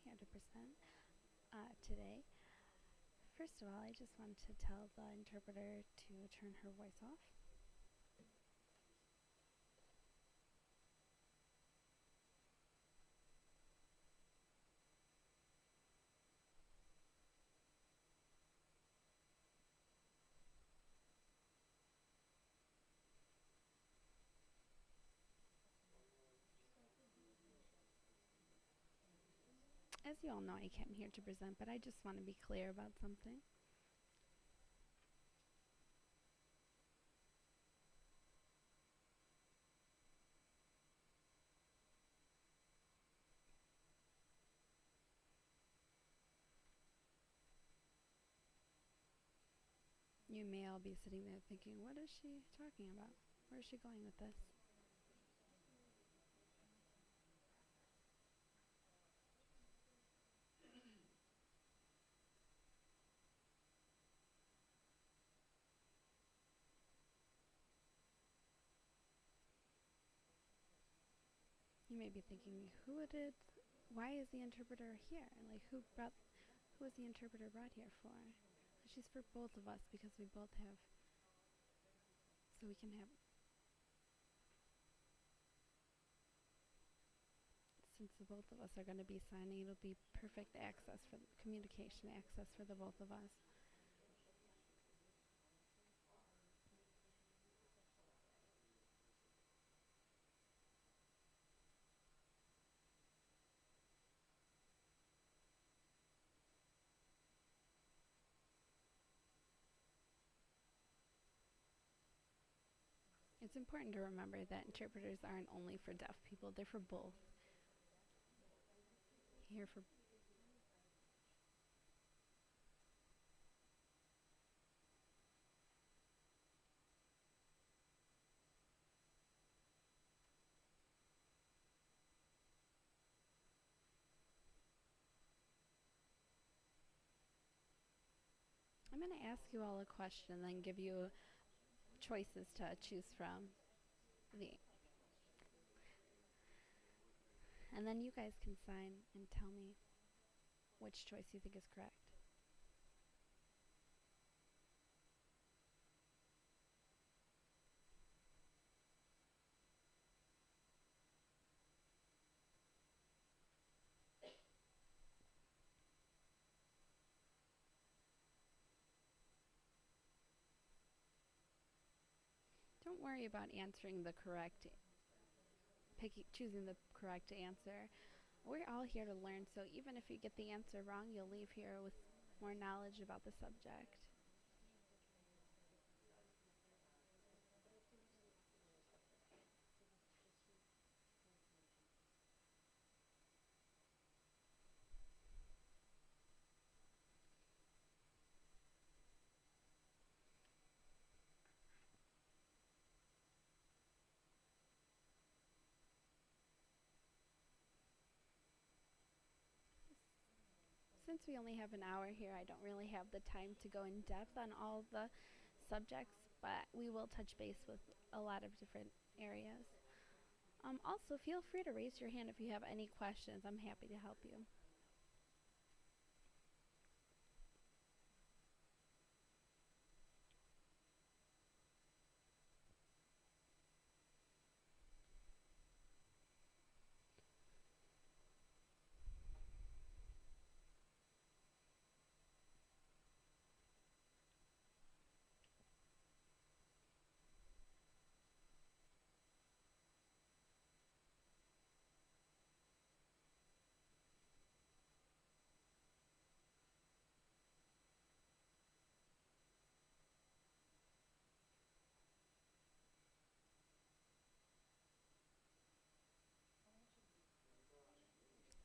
here to present today. First of all, I just want to tell the interpreter to turn her voice off. As you all know, I came here to present, but I just want to be clear about something. You may all be sitting there thinking, what is she talking about? Where is she going with this? You may be thinking, why is the interpreter here? Like, who is the interpreter brought here for? She's for both of us because we both have, so we can have, since the both of us are going to be signing, it'll be perfect access for communication access for the both of us. It's important to remember that interpreters aren't only for deaf people, they're for both. Here for I'm going to ask you all a question, then give you choices to choose from. The And then you guys can sign and tell me which choice you think is correct. Don't worry about answering the correct, choosing the correct answer. We're all here to learn, so even if you get the answer wrong, you'll leave here with more knowledge about the subject. Since we only have an hour here, I don't really have the time to go in depth on all the subjects, but we will touch base with a lot of different areas. Also, feel free to raise your hand if you have any questions. I'm happy to help you.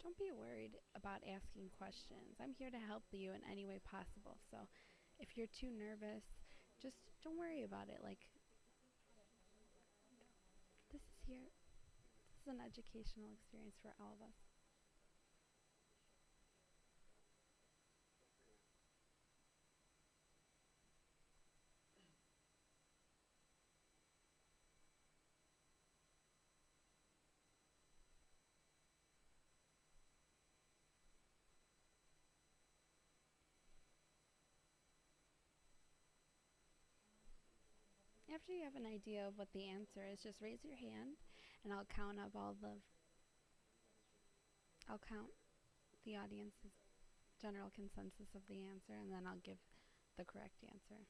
Don't be worried about asking questions. I'm here to help you in any way possible. So if you're too nervous, just don't worry about it. Like, this is an educational experience for all of us. After you have an idea of what the answer is, just raise your hand and I'll count the audience's general consensus of the answer, and then I'll give the correct answer.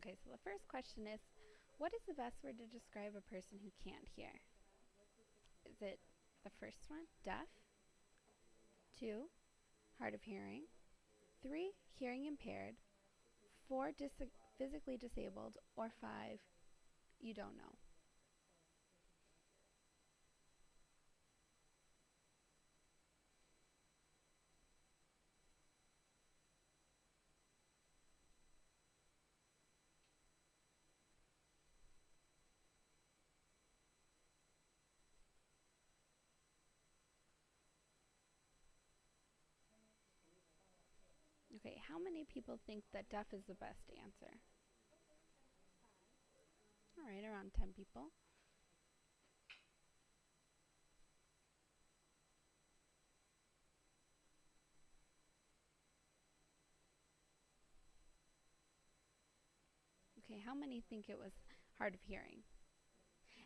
Okay, so the first question is, what is the best word to describe a person who can't hear? Is it the first one, deaf? 2, hard of hearing? 3, hearing impaired? 4, physically disabled? Or 5, you don't know? Okay, how many people think that deaf is the best answer? All right, around 10 people. Okay, how many think it was hard of hearing?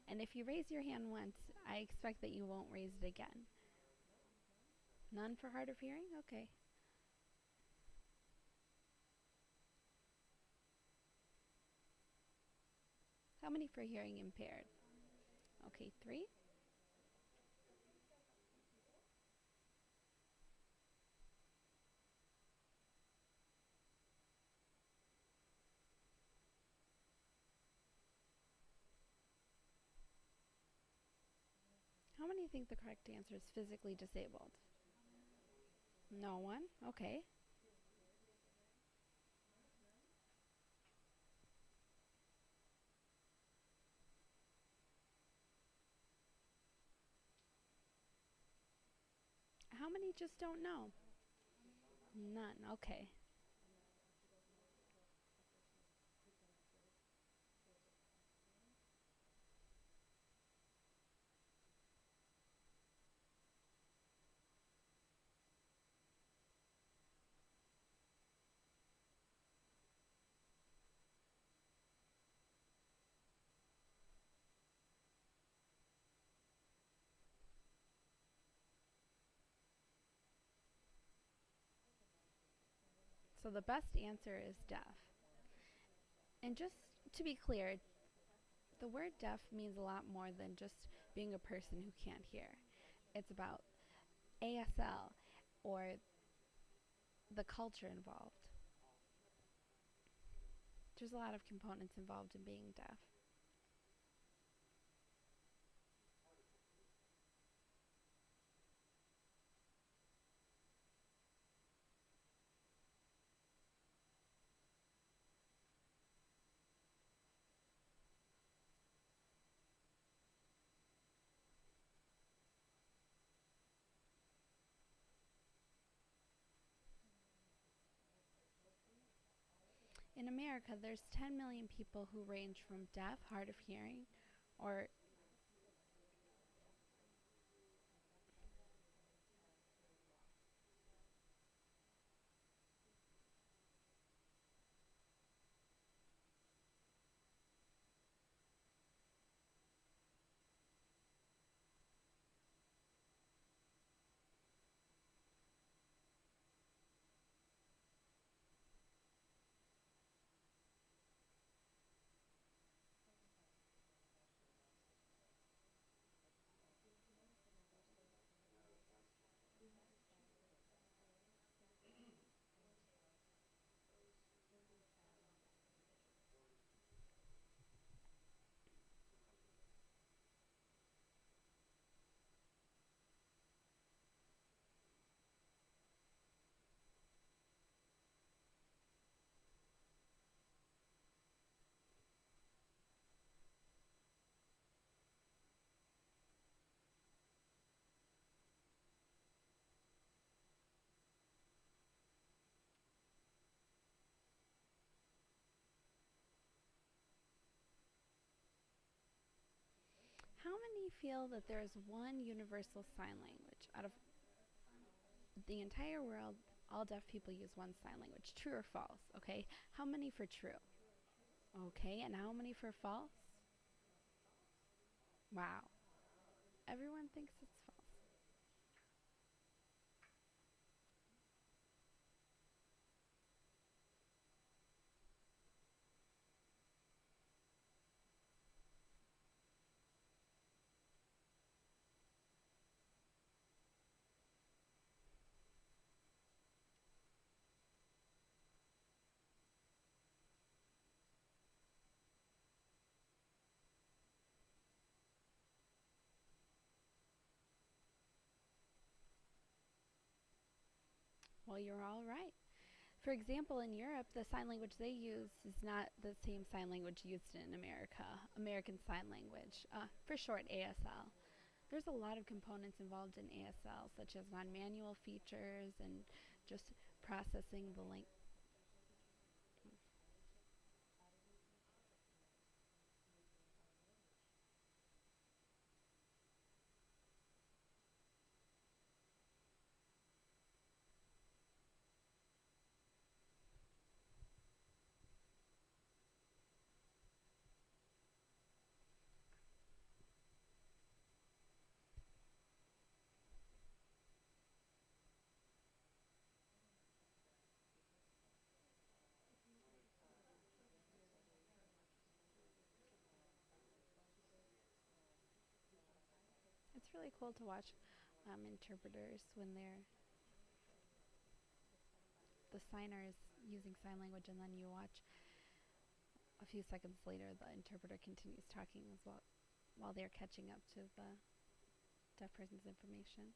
And if you raise your hand once, I expect that you won't raise it again. None for hard of hearing? Okay. How many for hearing impaired? Okay, 3. How many think the correct answer is physically disabled? No one? Okay. How many just don't know? None. Okay. So the best answer is deaf. And just to be clear, the word deaf means a lot more than just being a person who can't hear. It's about ASL or the culture involved. There's a lot of components involved in being deaf. In America, there's 10 million people who range from deaf, hard of hearing, or feel that there is one universal sign language out of the entire world. All deaf people use one sign language. True or false? Okay. How many for true? Okay. And how many for false? Wow. Everyone thinks it's false. Well, you're all right. For example, in Europe, the sign language they use is not the same sign language used in America. American Sign Language, for short ASL. There's a lot of components involved in ASL, such as non manual features and just processing the link. It's really cool to watch interpreters when the signer is using sign language, and then you watch a few seconds later the interpreter continues talking as well while they're catching up to the deaf person's information.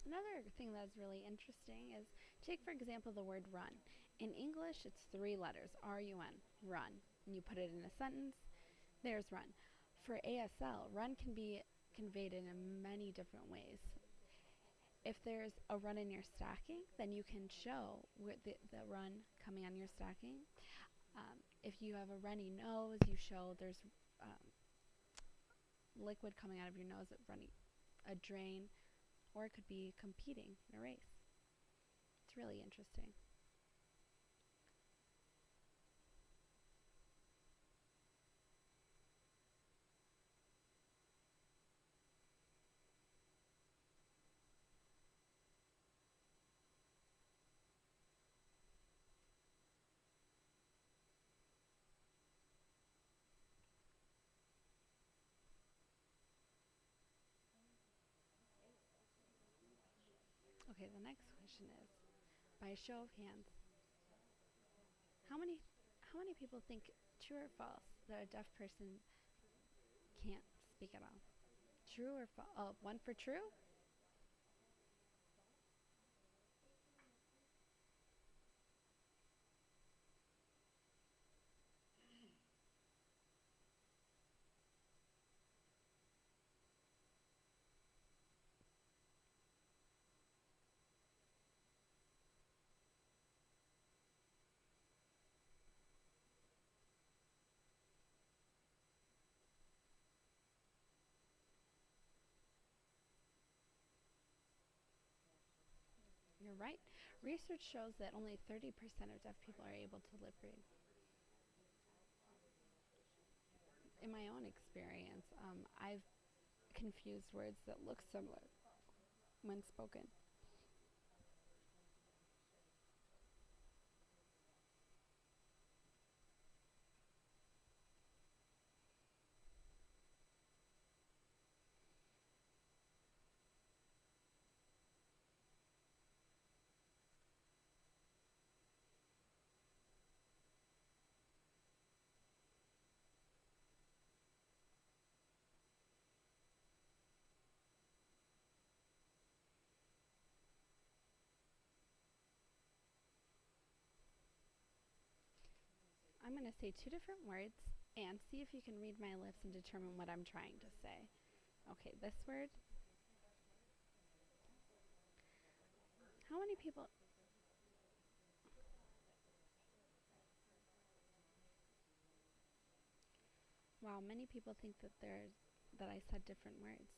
Another thing that's really interesting is take, for example, the word run. In English, it's three letters RUN, run. And you put it in a sentence, there's run. For ASL, run can be conveyed in many different ways. If there's a run in your stocking, then you can show the run coming on your stocking. If you have a runny nose, you show there's um, liquid coming out of your nose, a drain, or it could be competing in a race. It's really interesting. Okay, the next question is, by a show of hands, how many how many people think true or false that a deaf person can't speak at all? True or false? Oh, one for true? You're right. Research shows that only 30% of deaf people are able to lip read. In my own experience, I've confused words that look similar when spoken. I'm going to say two different words and see if you can read my lips and determine what I'm trying to say. Okay, this word. How many people? Wow, many people think that I said different words.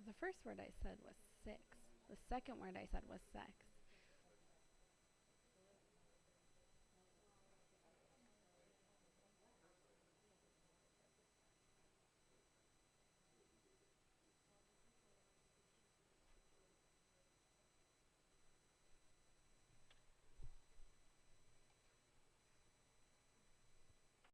The first word I said was six. The second word I said was sex.